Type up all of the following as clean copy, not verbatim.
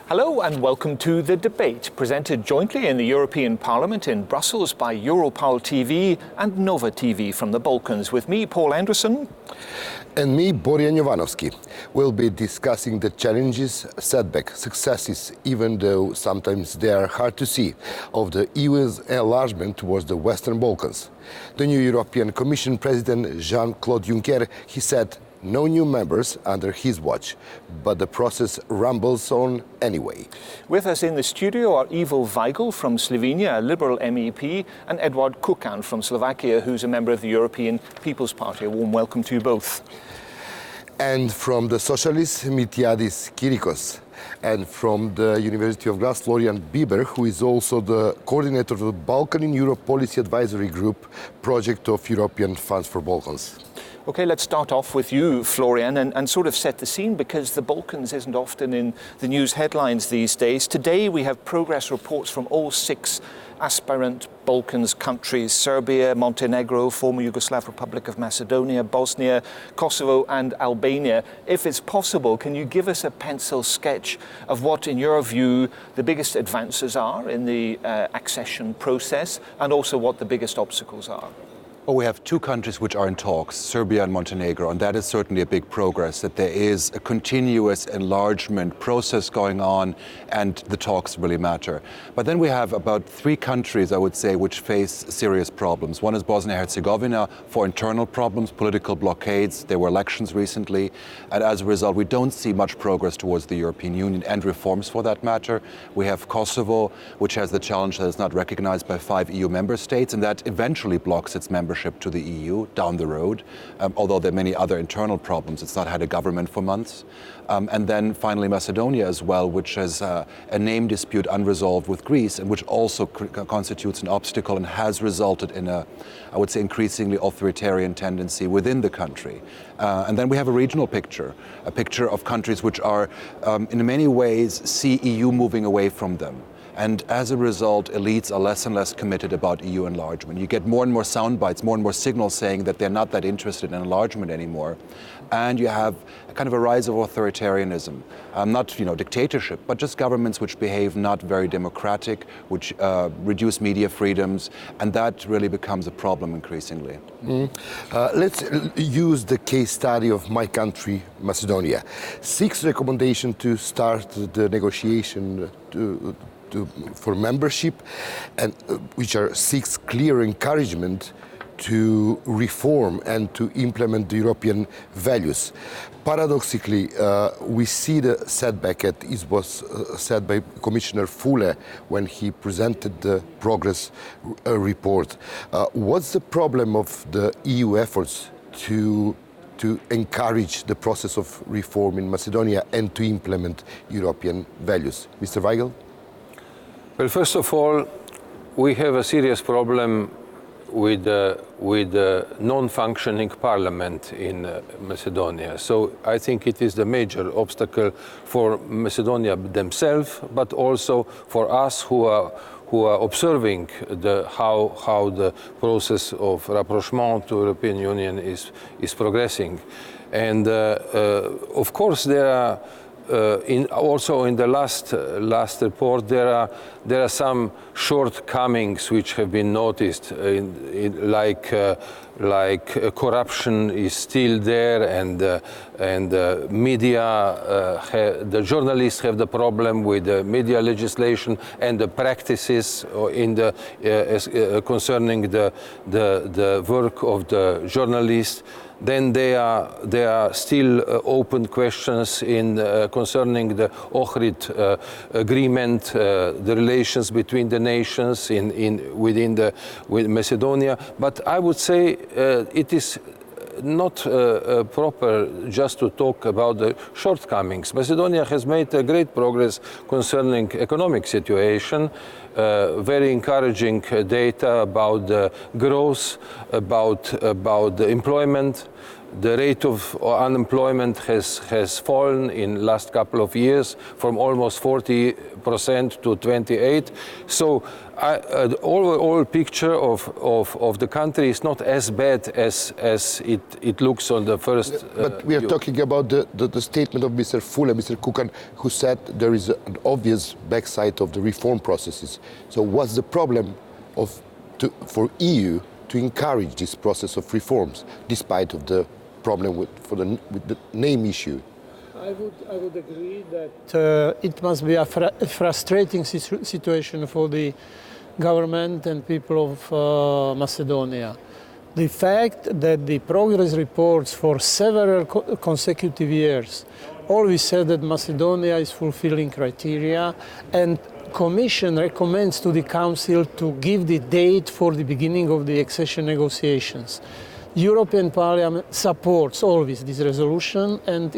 Hello and welcome to The Debate, presented jointly in the European Parliament in Brussels by Europol TV and Nova TV from the Balkans. With me, Paul Anderson. And me, Borian Jovanovski. We'll be discussing the challenges, setbacks, successes, even though sometimes they are hard to see, of the EU's enlargement towards the Western Balkans. The new European Commission President Jean-Claude Juncker, he said, no new members under his watch, but the process rumbles on anyway. With us in the studio are Ivo Weigl from Slovenia, a Liberal MEP, and Edward Kukan from Slovakia, who's a member of the European People's Party. A warm welcome to you both. And from the Socialists, Miltiadis Kirikos. And from the University of Graz, Florian Bieber, who is also the coordinator of the Balkan in Europe Policy Advisory Group project of European Funds for Balkans. Okay, let's start off with you, Florian, and sort of set the scene, because the Balkans isn't often in the news headlines these days. Today we have progress reports from all 6 aspirant Balkans countries: Serbia, Montenegro, former Yugoslav Republic of Macedonia, Bosnia, Kosovo and Albania. If it's possible, can you give us a pencil sketch of what, in your view, the biggest advances are in the accession process, and also what the biggest obstacles are? Well, we have 2 countries which are in talks, Serbia and Montenegro, and that is certainly a big progress, that there is a continuous enlargement process going on and the talks really matter. But then we have about 3 countries, I would say, which face serious problems. One is Bosnia-Herzegovina for internal problems, political blockades. There were elections recently, and as a result, we don't see much progress towards the European Union and reforms for that matter. We have Kosovo, which has the challenge that it's not recognized by 5 EU member states, and that eventually blocks its membership to the EU down the road, although there are many other internal problems. It's not had a government for months. And then finally Macedonia as well, which has a name dispute unresolved with Greece, and which also constitutes an obstacle and has resulted in a, I would say, increasingly authoritarian tendency within the country. And then we have a regional picture, a picture of countries which are, in many ways, see EU moving away from them. And as a result, elites are less and less committed about EU enlargement. You get more and more sound bites, more and more signals saying that they're not that interested in enlargement anymore. And you have a kind of a rise of authoritarianism, not dictatorship, but just governments which behave not very democratic, which reduce media freedoms, and that really becomes a problem increasingly. Let's use the case study of my country, Macedonia. 6 recommendations to start the negotiation for membership, and which are 6 clear encouragement to reform and to implement the European values. Paradoxically, we see the setback, as it was said by Commissioner Füle when he presented the progress report. What's the problem of the EU efforts to encourage the process of reform in Macedonia and to implement European values? Mr. Weigl? Well, first of all, we have a serious problem with the non-functioning parliament in Macedonia. So I think it is the major obstacle for Macedonia themselves, but also for us who are observing how the process of rapprochement to European Union is progressing. And of course there are also in the last report, there are some shortcomings which have been noticed, like corruption is still there, and media, the journalists have the problem with the media legislation and the practices concerning the work of the journalists. Then there are still open questions concerning the Ohrid agreement, the relations between the nations with Macedonia. But I would say it is not proper just to talk about the shortcomings. Macedonia has made a great progress concerning economic situation, very encouraging data about the growth, about the employment. The rate of unemployment has fallen in last couple of years from almost 40% to 28%. So the overall picture of the country is not as bad as it looks on the first. But we are talking about the statement of Mr. Füle, Mr. Kukan, who said there is an obvious backside of the reform processes. So what's the problem for EU to encourage this process of reforms, despite of the problem with the name issue? I would agree that it must be a frustrating situation for the government and people of Macedonia. The fact that the progress reports for several consecutive years always said that Macedonia is fulfilling criteria, and Commission recommends to the Council to give the date for the beginning of the accession negotiations. European Parliament supports always this resolution, and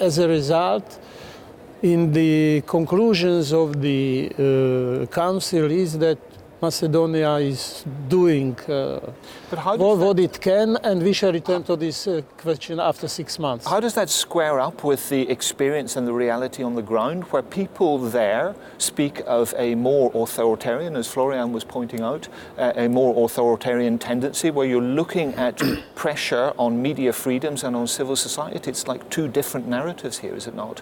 as a result, in the conclusions of the Council is that Macedonia is doing what it can, and we shall return to this question after 6 months. How does that square up with the experience and the reality on the ground, where people there speak of a more authoritarian, as Florian was pointing out, a more authoritarian tendency, where you're looking at pressure on media freedoms and on civil society? It's like two different narratives here, is it not?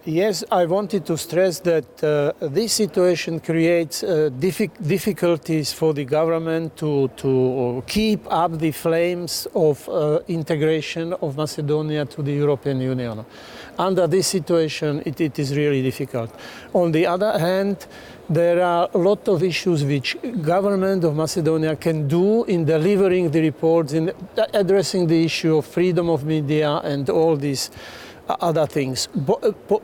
Yes, I wanted to stress that this situation creates difficulties for the government to keep up the flames of integration of Macedonia to the European Union. Under this situation, it is really difficult. On the other hand, there are a lot of issues which government of Macedonia can do in delivering the reports, in addressing the issue of freedom of media and all these other things.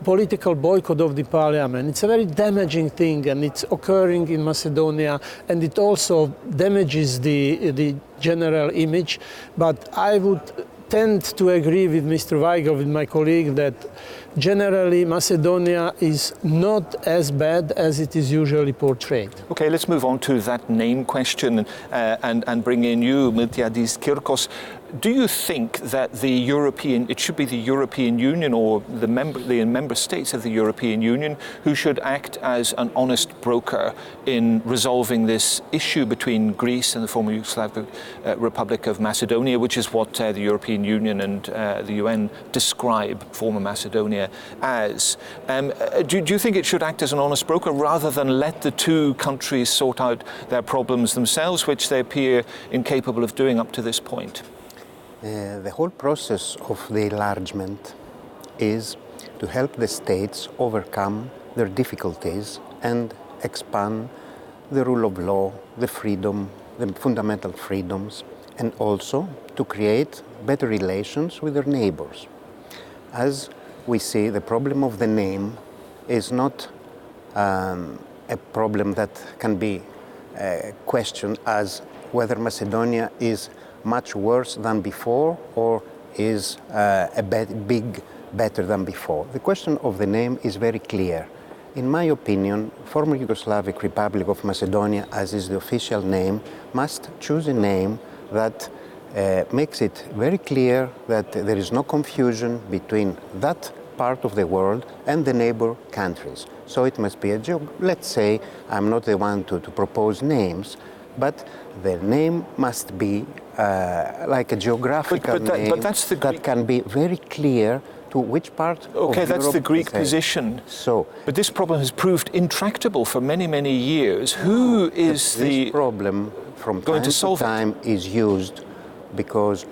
Political boycott of the parliament, it's a very damaging thing, and it's occurring in Macedonia, and it also damages the general image. But I would tend to agree with Mr. Weigel, with my colleague, that generally Macedonia is not as bad as it is usually portrayed. Okay, let's move on to that name question and bring in you, Miltiadis Kirkos. Do you think that it should be the European Union or the member states of the European Union who should act as an honest broker in resolving this issue between Greece and the former Yugoslav Republic of Macedonia, which is what the European Union and the UN describe former Macedonia as? Do you think it should act as an honest broker rather than let the two countries sort out their problems themselves, which they appear incapable of doing up to this point? The whole process of the enlargement is to help the states overcome their difficulties and expand the rule of law, the freedom, the fundamental freedoms, and also to create better relations with their neighbors. As we see, the problem of the name is not a problem that can be questioned as whether Macedonia is much worse than before or is better than before. The question of the name is very clear. In my opinion, former Yugoslavic Republic of Macedonia, as is the official name, must choose a name that makes it very clear that there is no confusion between that part of the world and the neighbor countries. So it must be let's say, I'm not the one to propose names, but the name must be like a geographical name that can be very clear to which part of Europe. Okay, that's the Greek position. But this problem has proved intractable for many, many years. Who is this problem from time to time is used because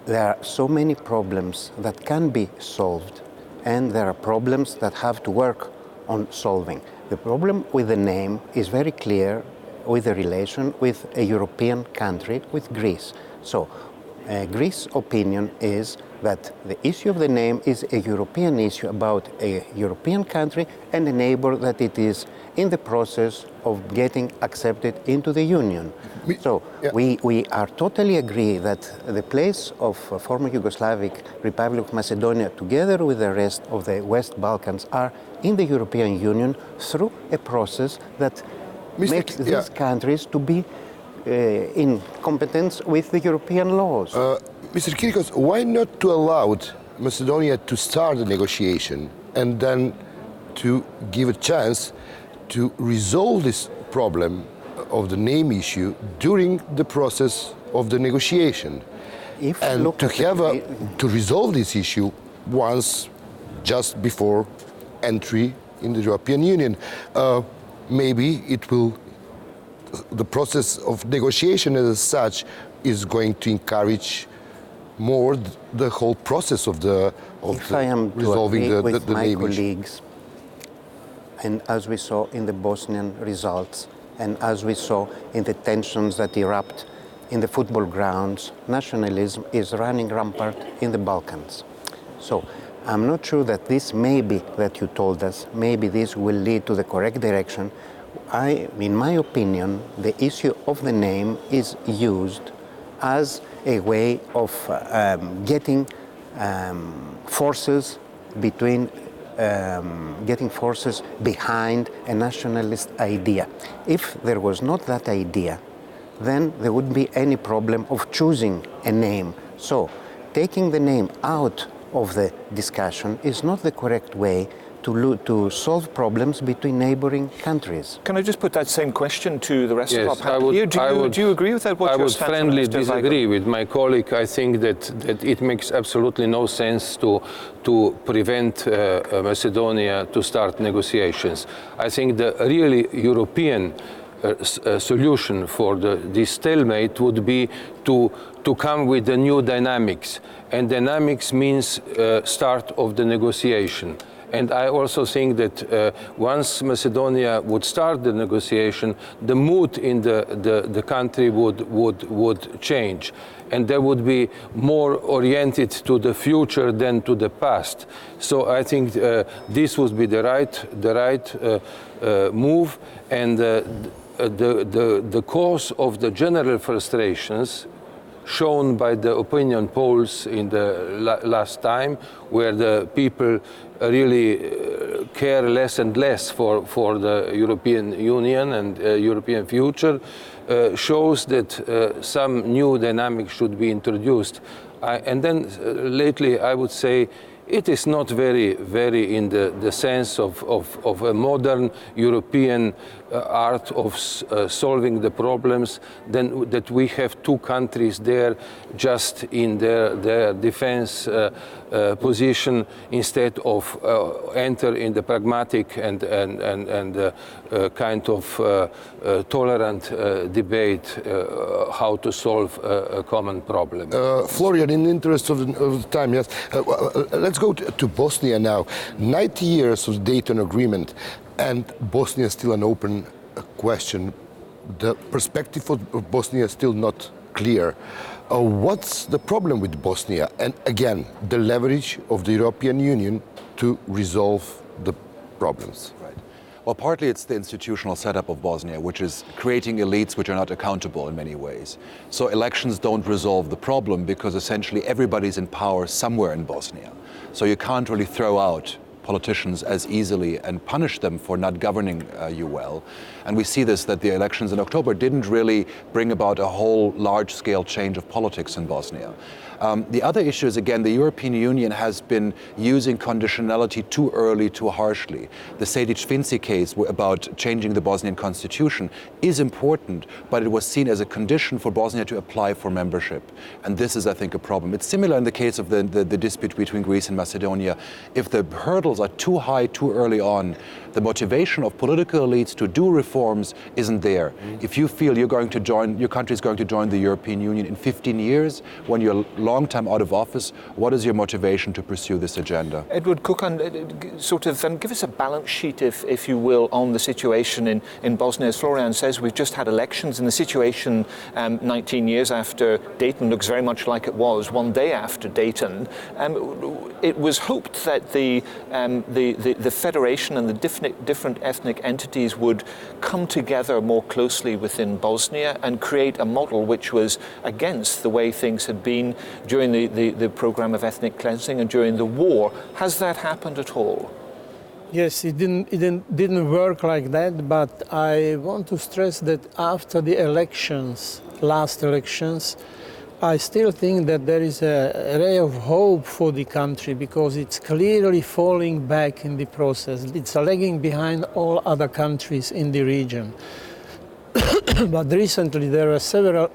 there are so many problems that can be solved, and there are problems that have to work on solving. The problem with the name is very clear with the relation with a European country, with Greece. So, Greece's opinion is that the issue of the name is a European issue about a European country and a neighbor that it is in the process of getting accepted into the Union. So we are totally agree that the place of former Yugoslavic Republic of Macedonia together with the rest of the West Balkans are in the European Union through a process that makes these countries to be in competence with the European laws. Mr. Kirkos, why not to allow Macedonia to start the negotiation and then to give a chance to resolve this problem of the name issue during the process of the negotiation, and to resolve this issue once, just before entry in the European Union. Maybe the process of negotiation as such is going to encourage more the whole process of resolving the with my name issue. colleagues, and as we saw in the Bosnian results, and as we saw in the tensions that erupt in the football grounds, nationalism is running rampant in the Balkans. So I'm not sure that this maybe that you told us, maybe this will lead to the correct direction. In my opinion, the issue of the name is used as a way of getting forces behind a nationalist idea. If there was not that idea, then there wouldn't be any problem of choosing a name. So taking the name out of the discussion is not the correct way to solve problems between neighboring countries. Can I just put that same question to the rest of our Yes, panel here? Do you agree with that? I would friendly disagree with my colleague. I think that it makes absolutely no sense to prevent Macedonia to start negotiations. I think the really European solution for this stalemate would be to come with the new dynamics. And dynamics means start of the negotiation. And I also think that once Macedonia would start the negotiation, the mood in the country would change. And they would be more oriented to the future than to the past. So I think this would be the right move. And the cause of the general frustrations shown by the opinion polls in the last time, where the people really care less and less for the European Union and European future, shows that some new dynamic should be introduced. And then lately I would say it is not very in the sense of a modern European art of solving the problems, then that we have two countries there just in their defense position, instead of enter in the pragmatic and kind of tolerant debate how to solve a common problem. Florian, in the interest of the time, yes, let's go to Bosnia now. 90 years of the Dayton Agreement, and Bosnia is still an open question. The perspective of Bosnia is still not clear. What's the problem with Bosnia? And again, the leverage of the European Union to resolve the problems. Right. Well, partly it's the institutional setup of Bosnia, which is creating elites which are not accountable in many ways. So elections don't resolve the problem because essentially everybody's in power somewhere in Bosnia. So you can't really throw out politicians as easily and punish them for not governing you well. And we see this, that the elections in October didn't really bring about a whole large-scale change of politics in Bosnia. The other issue is, again, the European Union has been using conditionality too early, too harshly. The Sejdić-Finci case about changing the Bosnian constitution is important, but it was seen as a condition for Bosnia to apply for membership. And this is, I think, a problem. It's similar in the case of the dispute between Greece and Macedonia. If the hurdles are too high too early on, the motivation of political elites to do reforms isn't there. If you feel your country is going to join the European Union in 15 years, when you're long time out of office, what is your motivation to pursue this agenda? Edward Kukan, sort of give us a balance sheet, if you will, on the situation in Bosnia. As Florian says, we've just had elections, and the situation 19 years after Dayton looks very much like it was one day after Dayton. It was hoped that the federation and the different ethnic entities would come together more closely within Bosnia and create a model which was against the way things had been during the program of ethnic cleansing and during the war. Has that happened at all? Yes, it didn't work like that, but I want to stress that after the elections, last elections, I still think that there is a ray of hope for the country because it's clearly falling back in the process. It's lagging behind all other countries in the region. But recently there are several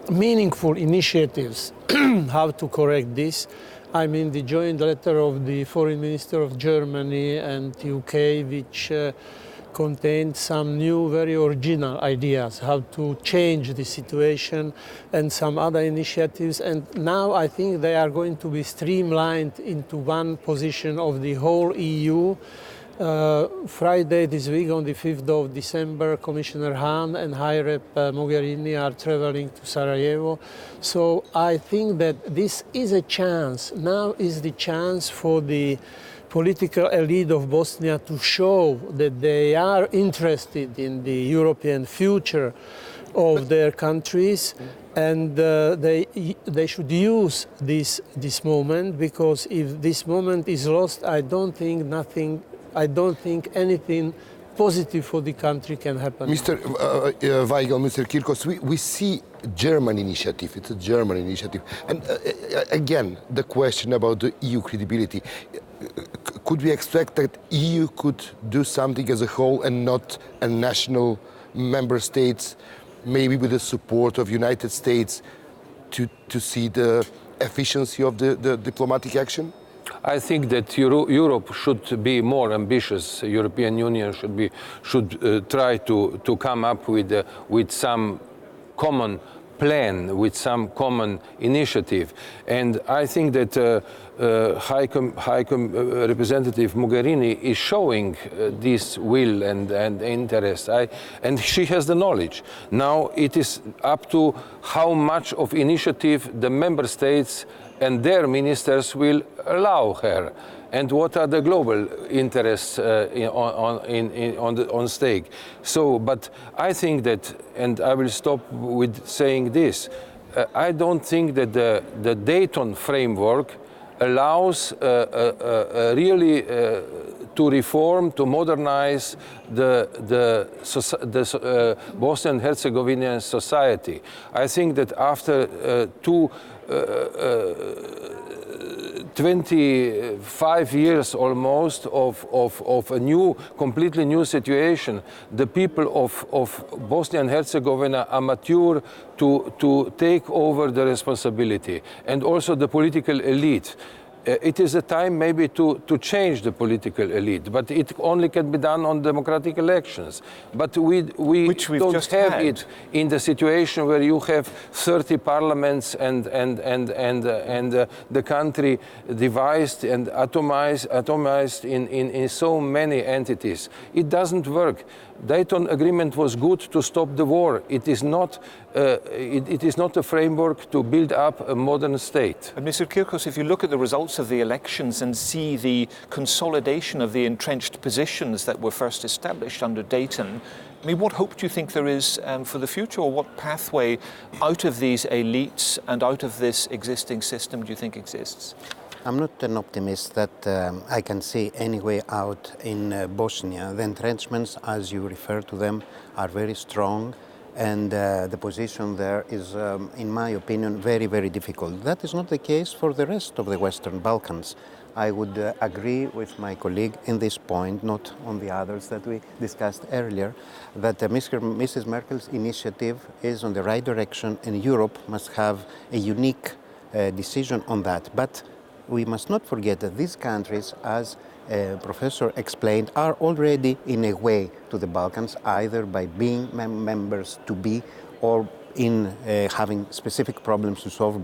meaningful initiatives how to correct this. I mean the joint letter of the Foreign Minister of Germany and UK, which contained some new, very original ideas how to change the situation, and some other initiatives. And now I think they are going to be streamlined into one position of the whole EU. Friday this week, on the 5th of December, Commissioner Hahn and High Rep Mogherini are traveling to Sarajevo. So I think that this is a chance. Now is the chance for the political elite of Bosnia to show that they are interested in the European future of their countries, and they should use this moment, because if this moment is lost, I don't think anything positive for the country can happen. Mr. Weigel, Mr. Kirkos, we see German initiative. It's a German initiative. And again, the question about the EU credibility. Could we expect that EU could do something as a whole and not a national member states, maybe with the support of United States, to see the efficiency of the diplomatic action? I think that Europe should be more ambitious. European Union should try to come up with some common plan, with some common initiative. And I think that High Representative Mogherini is showing this will and interest, and she has the knowledge. Now it is up to how much of initiative the member states and their ministers will allow her, and what are the global interests on stake. So, but I think that, and I will stop with saying this, I don't think that the Dayton framework allows really to reform, to modernize the Bosnian and Herzegovinian society. I think that after 25 years almost of a completely new situation, the people of Bosnia and Herzegovina are mature to take over the responsibility, and also the political elite. It is a time maybe to change the political elite, but it only can be done on democratic elections. But we don't have it in the situation where you have 30 parliaments and the country divided and atomized in so many entities. It doesn't work. Dayton Agreement was good to stop the war. It is not a framework to build up a modern state. And Mr. Kirkos, if you look at the results of the elections and see the consolidation of the entrenched positions that were first established under Dayton, I mean, what hope do you think there is for the future, or what pathway out of these elites and out of this existing system do you think exists? I'm not an optimist that I can see any way out in Bosnia. The entrenchments, as you refer to them, are very strong, and the position there is, in my opinion, very, very difficult. That is not the case for the rest of the Western Balkans. I would agree with my colleague in this point, not on the others that we discussed earlier, that Mrs. Merkel's initiative is on the right direction, and Europe must have a unique decision on that. But we must not forget that these countries, as Professor explained, are already in a way to the Balkans, either by being members to be or in having specific problems to solve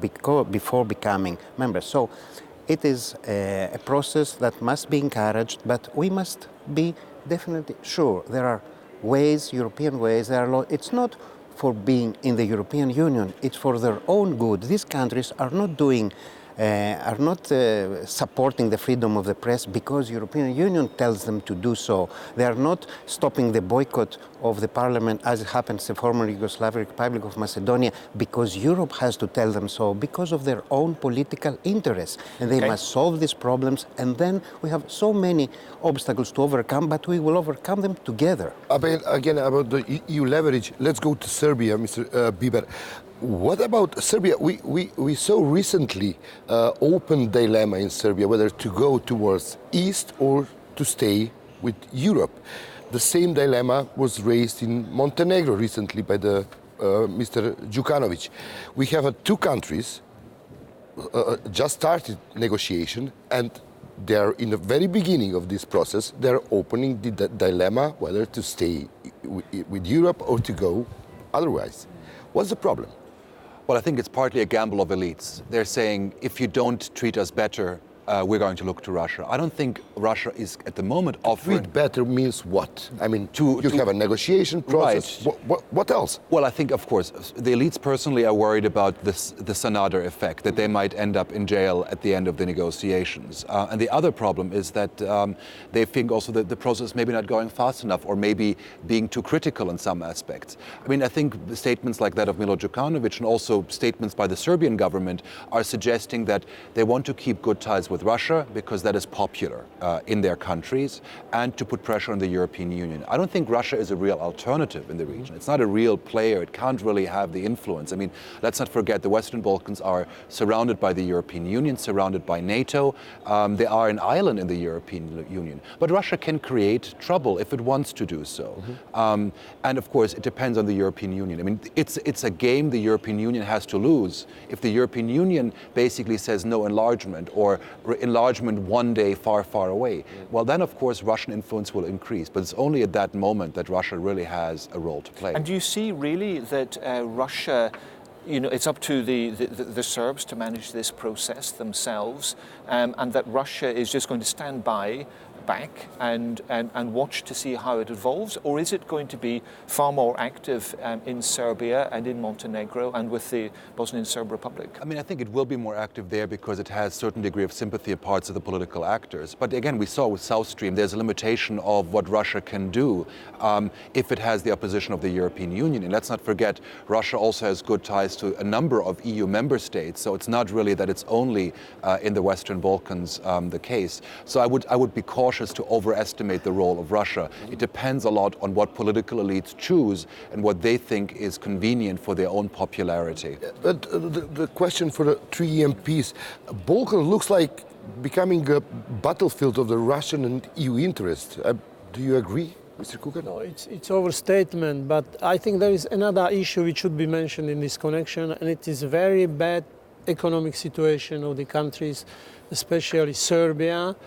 before becoming members. So it is a process that must be encouraged, but we must be definitely sure there are ways, European ways, it's not for being in the European Union, it's for their own good. These countries are not supporting the freedom of the press because European Union tells them to do so. They are not stopping the boycott of the parliament, as it happens in the former Yugoslav Republic of Macedonia, because Europe has to tell them so, because of their own political interests. And they must solve these problems, and then we have so many obstacles to overcome, but we will overcome them together. Again, about the EU leverage, let's go to Serbia, Mr. Bieber. What about Serbia? We saw recently open dilemma in Serbia whether to go towards East or to stay with Europe. The same dilemma was raised in Montenegro recently by the Mr. Djukanovic. We have two countries just started negotiation, and they are in the very beginning of this process. They are opening the dilemma whether to stay with Europe or to go otherwise. What's the problem? Well, I think it's partly a gamble of elites. They're saying, if you don't treat us better, we're going to look to Russia. I don't think Russia is at the moment offering... Treat better means what? I mean, you have a negotiation process. Right. What else? Well, I think, of course, the elites personally are worried about the Sanader effect, that they might end up in jail at the end of the negotiations. And the other problem is that they think also that the process maybe not going fast enough, or maybe being too critical in some aspects. I mean, I think statements like that of Milo Djukanovic and also statements by the Serbian government are suggesting that they want to keep good ties with Russia because that is popular in their countries, and to put pressure on the European Union. I don't think Russia is a real alternative in the region. It's not a real player. It can't really have the influence. I mean, let's not forget the Western Balkans are surrounded by the European Union, surrounded by NATO. They are an island in the European Union. But Russia can create trouble if it wants to do so. And of course, it depends on the European Union. I mean, it's a game the European Union has to lose. If the European Union basically says no enlargement, or enlargement one day far, far away, well, then of course Russian influence will increase. But it's only at that moment that Russia really has a role to play. And do you see really that Russia, you know, it's up to the Serbs to manage this process themselves, and that Russia is just going to stand back and watch to see how it evolves? Or is it going to be far more active in Serbia and in Montenegro and with the Bosnian Serb Republic? I mean, I think it will be more active there because it has a certain degree of sympathy in parts of the political actors. But again, we saw with South Stream, there's a limitation of what Russia can do if it has the opposition of the European Union. And let's not forget, Russia also has good ties to a number of EU member states. So it's not really that it's only in the Western Balkans the case. So I would be cautious to overestimate the role of Russia. It depends a lot on what political elites choose and what they think is convenient for their own popularity. But the question for the three MPs, Balkan looks like becoming a battlefield of the Russian and EU interest. Do you agree, Mr. Kukan? No, it's overstatement, but I think there is another issue which should be mentioned in this connection, and it is very bad economic situation of the countries, especially Serbia,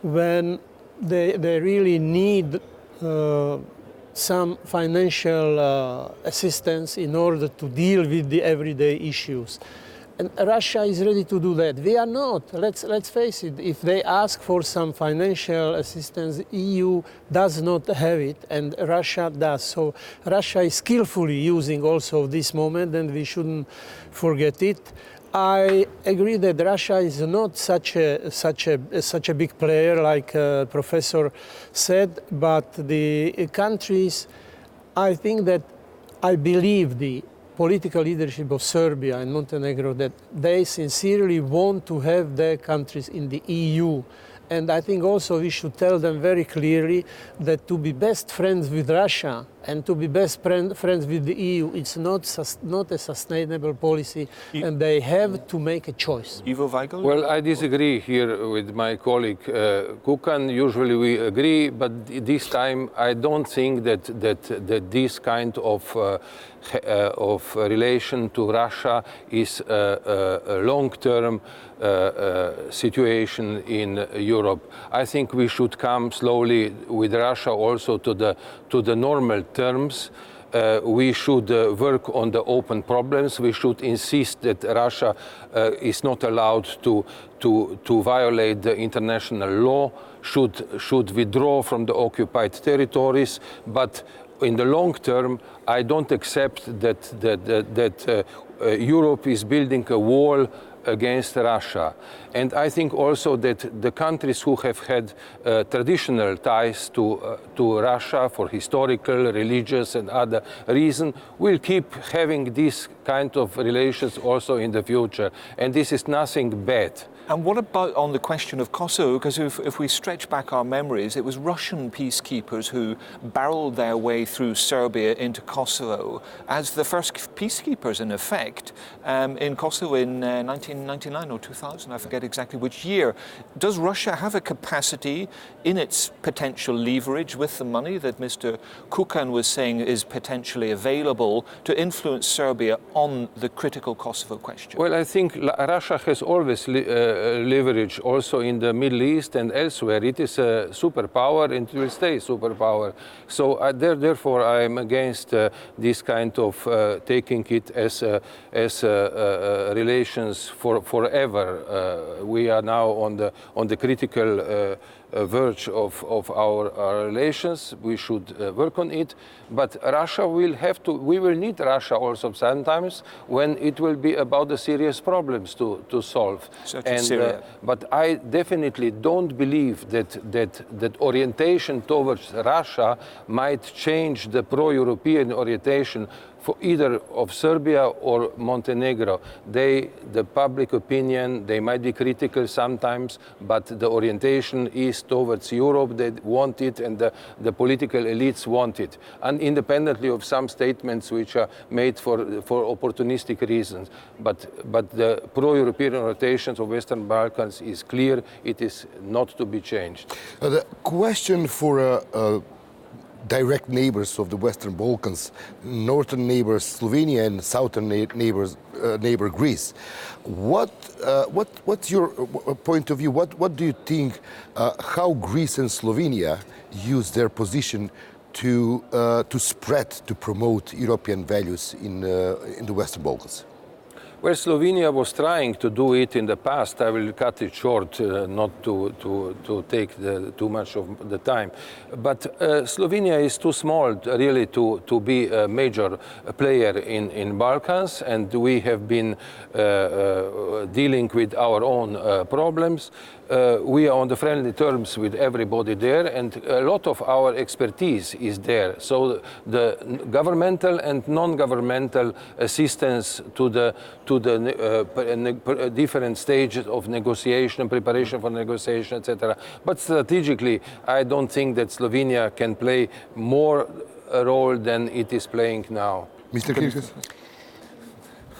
when they really need some financial assistance in order to deal with the everyday issues. And Russia is ready to do that. We are not. Let's face it. If they ask for some financial assistance, EU does not have it, and Russia does. So Russia is skillfully using also this moment, and we shouldn't forget it. I agree that Russia is not such a big player, like Professor said, but the countries, I believe the political leadership of Serbia and Montenegro, that they sincerely want to have their countries in the EU. And I think also we should tell them very clearly that to be best friends with Russia and to be best friends with the EU, it's not a sustainable policy, and they have to make a choice. Ivo Weigl? Well, I disagree here with my colleague Kukan. Usually we agree, but this time I don't think that this kind of relation to Russia is a long-term situation in Europe. I think we should come slowly with Russia also to the normal terms. We should work on the open problems. We should insist that Russia is not allowed to violate the international law, should withdraw from the occupied territories, but in the long term, I don't accept that Europe is building a wall against Russia. And I think also that the countries who have had traditional ties to Russia for historical, religious and other reasons will keep having this kind of relations also in the future. And this is nothing bad. And what about on the question of Kosovo? Because if we stretch back our memories, it was Russian peacekeepers who barreled their way through Serbia into Kosovo as the first peacekeepers, in effect, in Kosovo in 1999 or 2000, I forget exactly which year. Does Russia have a capacity in its potential leverage with the money that Mr. Kukan was saying is potentially available to influence Serbia on the critical Kosovo question? Well, I think Russia has always leverage also in the Middle East and elsewhere. It is a superpower and it will stay a superpower. So therefore I am against this kind of taking it as relations forever. We are now on the critical verge of our relations. We should work on it, but Russia will have to, we will need Russia also sometimes when it will be about the serious problems to solve. But I definitely don't believe that orientation towards Russia might change the pro-European orientation for either of Serbia or Montenegro. The public opinion, they might be critical sometimes, but the orientation is towards Europe. They want it, and the political elites want it, and independently of some statements which are made for opportunistic reasons. But the pro-European orientations of Western Balkans is clear. It is not to be changed. The question for direct neighbors of the Western Balkans, northern neighbors Slovenia and southern neighbor Greece. What's your point of view? What do you think? How Greece and Slovenia use their position to spread, to promote European values in the Western Balkans? Well, Slovenia was trying to do it in the past. I will cut it short, not to take too much of the time. But Slovenia is too small really to be a major player in Balkans, and we have been dealing with our own problems. We are on the friendly terms with everybody there, and a lot of our expertise is there. So the governmental and non-governmental assistance to the different stages of negotiation, preparation for negotiation, etc. But strategically, I don't think that Slovenia can play more a role than it is playing now. Mr. Kirkos?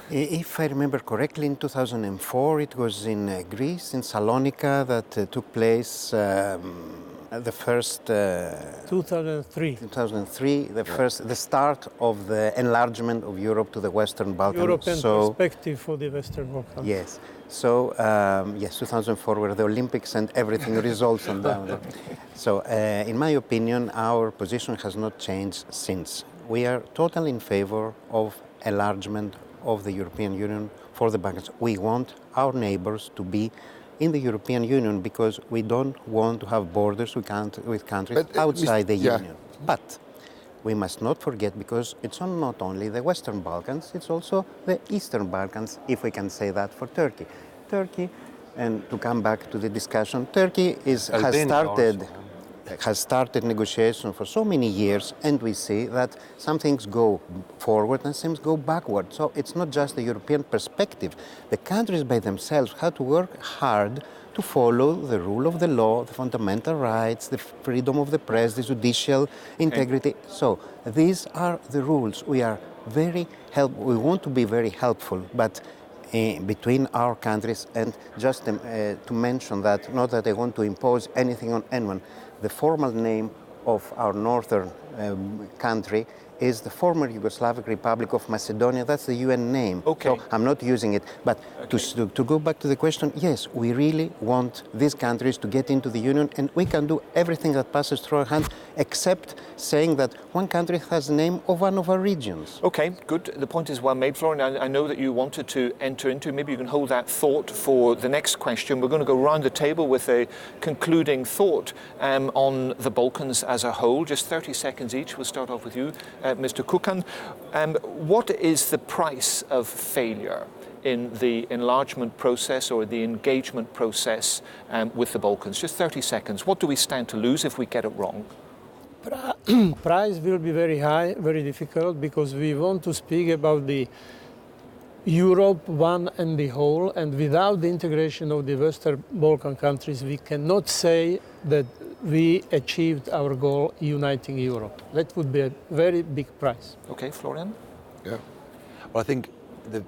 If I remember correctly, in 2004 it was in Greece, in Salonika, that took place the first... 2003. 2003, the start of the enlargement of Europe to the Western Balkans. European perspective for the Western Balkans. Yes. So, yes, 2004 were the Olympics and everything results on that. So, in my opinion, our position has not changed since. We are totally in favor of enlargement of the European Union for the Balkans. We want our neighbors to be in the European Union because we don't want to have borders with countries outside the Union. But we must not forget, because it's not only the Western Balkans, it's also the Eastern Balkans, if we can say that for Turkey. Turkey, and to come back to the discussion, Turkey has started negotiations for so many years, and we see that some things go forward and some things go backward. So it's not just the European perspective. The countries by themselves have to work hard to follow the rule of the law, the fundamental rights, the freedom of the press, the judicial integrity. So these are the rules. We want to be very helpful, but between our countries, and just to mention that, not that I want to impose anything on anyone, the formal name of our northern country is the former Yugoslavic Republic of Macedonia. That's the UN name. Okay. So I'm not using it. But to go back to the question, yes, we really want these countries to get into the Union, and we can do everything that passes through our hands, except saying that one country has the name of one of our regions. Okay, good. The point is well made, Florian. I know that you wanted to enter into, maybe you can hold that thought for the next question. We're going to go round the table with a concluding thought on the Balkans as a whole. Just 30 seconds each. We'll start off with you, Mr. Kukan. What is the price of failure in the enlargement process or the engagement process with the Balkans? Just 30 seconds. What do we stand to lose if we get it wrong? Price will be very high, very difficult, because we want to speak about the Europe one and the whole, and without the integration of the Western Balkan countries, we cannot say that we achieved our goal uniting Europe. That would be a very big prize. Okay, Florian? Yeah. Well, I think the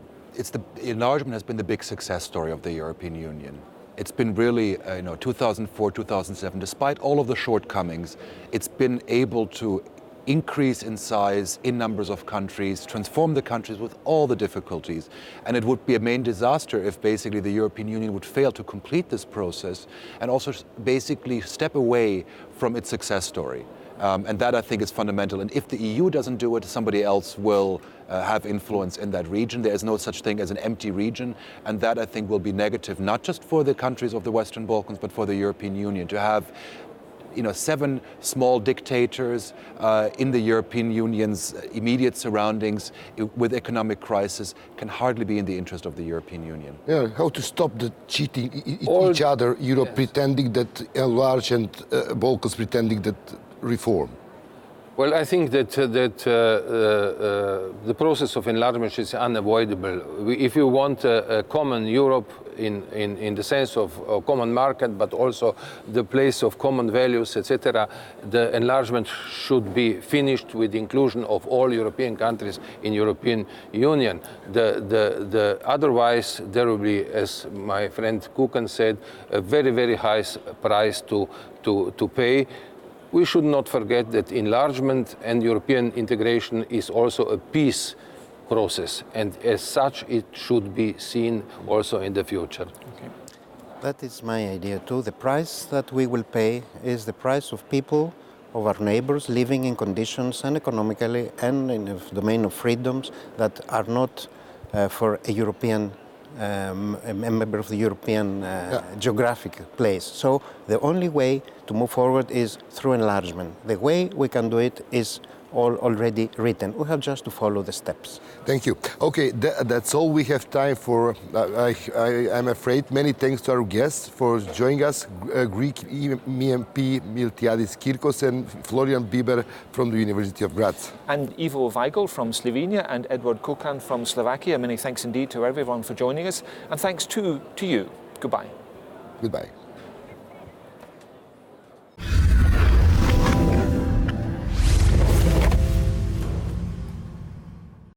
enlargement has been the big success story of the European Union. It's been really, 2004, 2007, despite all of the shortcomings, it's been able to increase in size, in numbers of countries, transform the countries with all the difficulties. And it would be a main disaster if basically the European Union would fail to complete this process and also basically step away from its success story. And that, I think, is fundamental. And if the EU doesn't do it, somebody else will have influence in that region. There is no such thing as an empty region. And that, I think, will be negative, not just for the countries of the Western Balkans, but for the European Union. To have 7 small dictators in the European Union's immediate surroundings with economic crisis can hardly be in the interest of the European Union. Yeah, how to stop the cheating each other, Europe pretending that enlarge and Balkans pretending that reform? Well, I think that the process of enlargement is unavoidable. If you want a common Europe in the sense of a common market, but also the place of common values, etc., the enlargement should be finished with the inclusion of all European countries in European Union. Otherwise, there will be, as my friend Kukan said, a very, very high price to pay. We should not forget that enlargement and European integration is also a peace process, and as such it should be seen also in the future. Okay. That is my idea too. The price that we will pay is the price of people, of our neighbors, living in conditions and economically and in the domain of freedoms that are not for a European a member of the European geographic place. So the only way to move forward is through enlargement. The way we can do it is already written. We have just to follow the steps. Thank you. Okay, that's all we have time for. I'm afraid. Many thanks to our guests for joining us, Greek MEP Miltiadis Kirkos and Florian Bieber from the University of Graz. And Ivo Weigl from Slovenia and Edward Kukan from Slovakia. Many thanks indeed to everyone for joining us. And thanks to you. Goodbye. Goodbye.